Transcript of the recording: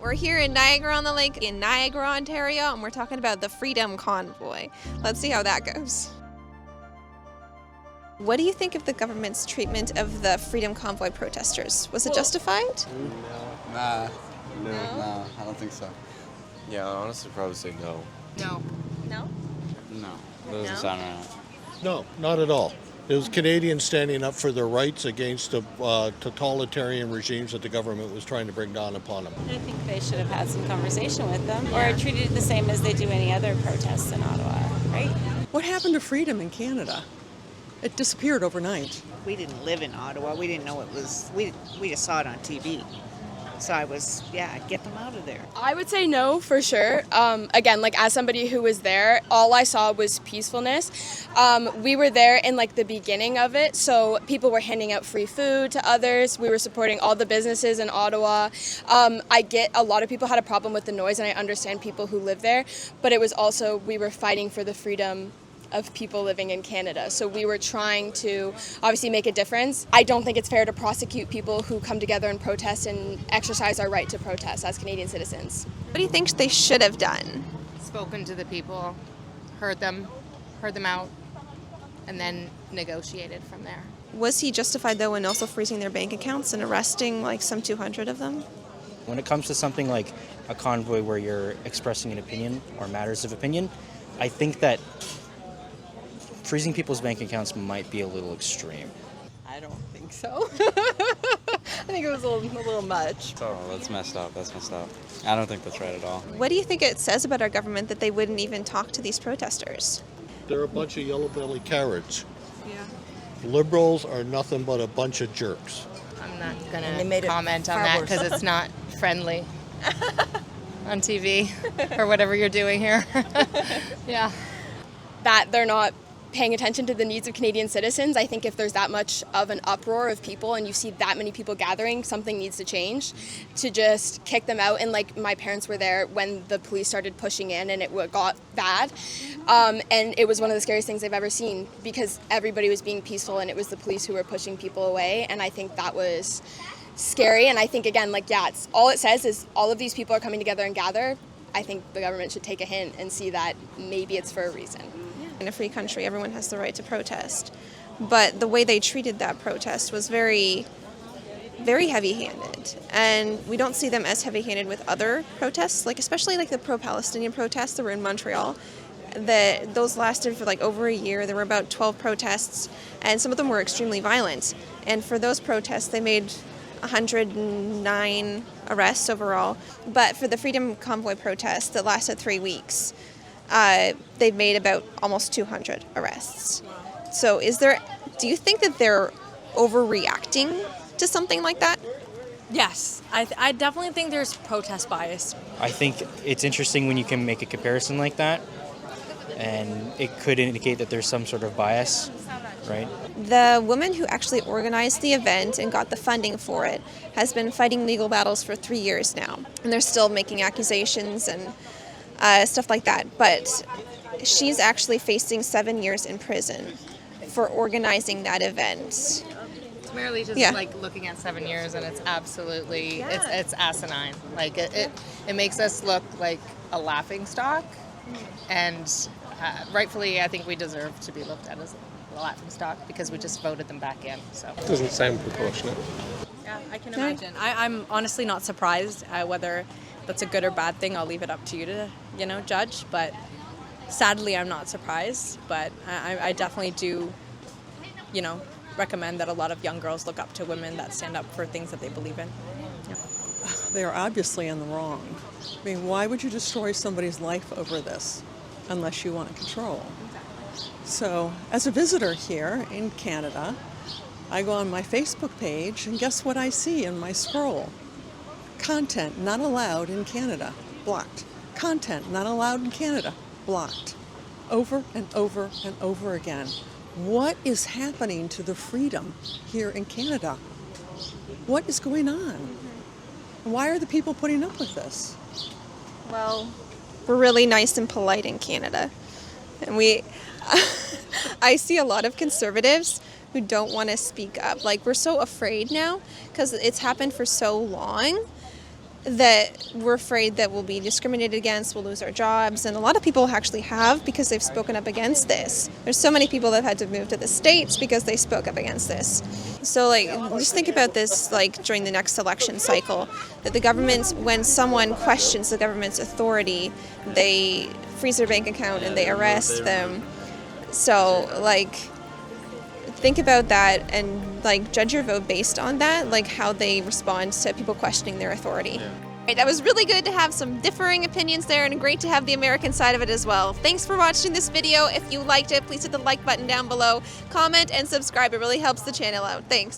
We're here in Niagara on the Lake in Niagara, Ontario, and we're talking about the Freedom Convoy. Let's see how that goes. What do you think of the government's treatment of the Freedom Convoy protesters? Was it justified? Nah, I don't think so. Yeah, I'd honestly probably say no. No. No, Doesn't sound right. No, not at all. It was Canadians standing up for their rights against the totalitarian regimes that the government was trying to bring down upon them. I think they should have had some conversation with them or treated it the same as they do any other protests in Ottawa, right? What happened to freedom in Canada? It disappeared overnight. We didn't live in Ottawa. We didn't know it was, we just saw it on TV. So I was, get them out of there. I would say no, for sure. Again, like as somebody who was there, all I saw was peacefulness. We were there in like the beginning of it, so people were handing out free food to others. We were supporting all the businesses in Ottawa. I get a lot of people had a problem with the noise, and I understand people who live there, but it was also, we were fighting for the freedom of people living in Canada. So we were trying to obviously make a difference. I don't think it's fair to prosecute people who come together and protest and exercise our right to protest as Canadian citizens. What do you think they should have done? Spoken to the people, heard them out, and then negotiated from there. Was he justified though in also freezing their bank accounts and arresting like some 200 of them? When it comes to something like a convoy where you're expressing an opinion or matters of opinion, I think that freezing people's bank accounts might be a little extreme. I don't think so. I think it was a little much. Oh, that's messed up. I don't think that's right at all. What do you think it says about our government that they wouldn't even talk to these protesters? They're a bunch of yellow-belly cowards. Liberals are nothing but a bunch of jerks. I'm not going to comment on that because it's not friendly on TV or whatever you're doing here. Yeah. That they're not paying attention to the needs of Canadian citizens. I think if there's that much of an uproar of people and you see that many people gathering, something needs to change. To just kick them out, and like my parents were there when the police started pushing in and it got bad, and it was one of the scariest things I've ever seen because everybody was being peaceful and it was the police who were pushing people away, and I think that was scary. And I think again, it's all it says is all of these people are coming together and gather. I think the government should take a hint and see that maybe it's for a reason. In a free country, everyone has the right to protest. But the way they treated that protest was very, very heavy-handed. And we don't see them as heavy-handed with other protests, especially the pro-Palestinian protests that were in Montreal. Those lasted for over a year. There were about 12 protests, and some of them were extremely violent. And for those protests, they made 109 arrests overall. But for the Freedom Convoy protest that lasted 3 weeks, they've made about almost 200 arrests. So do you think that they're overreacting to something like that? Yes, I definitely think there's protest bias. I think it's interesting when you can make a comparison like that, and it could indicate that there's some sort of bias, right? The woman who actually organized the event and got the funding for it has been fighting legal battles for 3 years now, and they're still making accusations and stuff like that. But she's actually facing 7 years in prison for organizing that event. It's merely just looking at 7 years, and it's absolutely, it's asinine. It makes us look like a laughingstock, and rightfully I think we deserve to be looked at as a laughingstock because we just voted them back in. So It doesn't sound proportionate. Yeah, I can imagine. I'm honestly not surprised whether that's a good or bad thing. I'll leave it up to you to, judge. But sadly, I'm not surprised. But I definitely do, recommend that a lot of young girls look up to women that stand up for things that they believe in. Yeah. They are obviously in the wrong. I mean, why would you destroy somebody's life over this unless you want control? So, as a visitor here in Canada, I go on my Facebook page and guess what I see in my scroll? Content not allowed in Canada, blocked. Content not allowed in Canada, blocked. Over and over and over again. What is happening to the freedom here in Canada? What is going on? Why are the people putting up with this? Well, we're really nice and polite in Canada. And I see a lot of conservatives who don't want to speak up. We're so afraid now because it's happened for so long that we're afraid that we'll be discriminated against, we'll lose our jobs, and a lot of people actually have because they've spoken up against this. There's so many people that have had to move to the States because they spoke up against this. So like, just think about this like during the next election cycle, that the government, when someone questions the government's authority, they freeze their bank account and they arrest them. So like, think about that and like judge your vote based on that, like how they respond to people questioning their authority. Right, that was really good to have some differing opinions there, and great to have the American side of it as well. Thanks for watching this video. If you liked it, please hit the like button down below, comment and subscribe. It really helps the channel out. Thanks.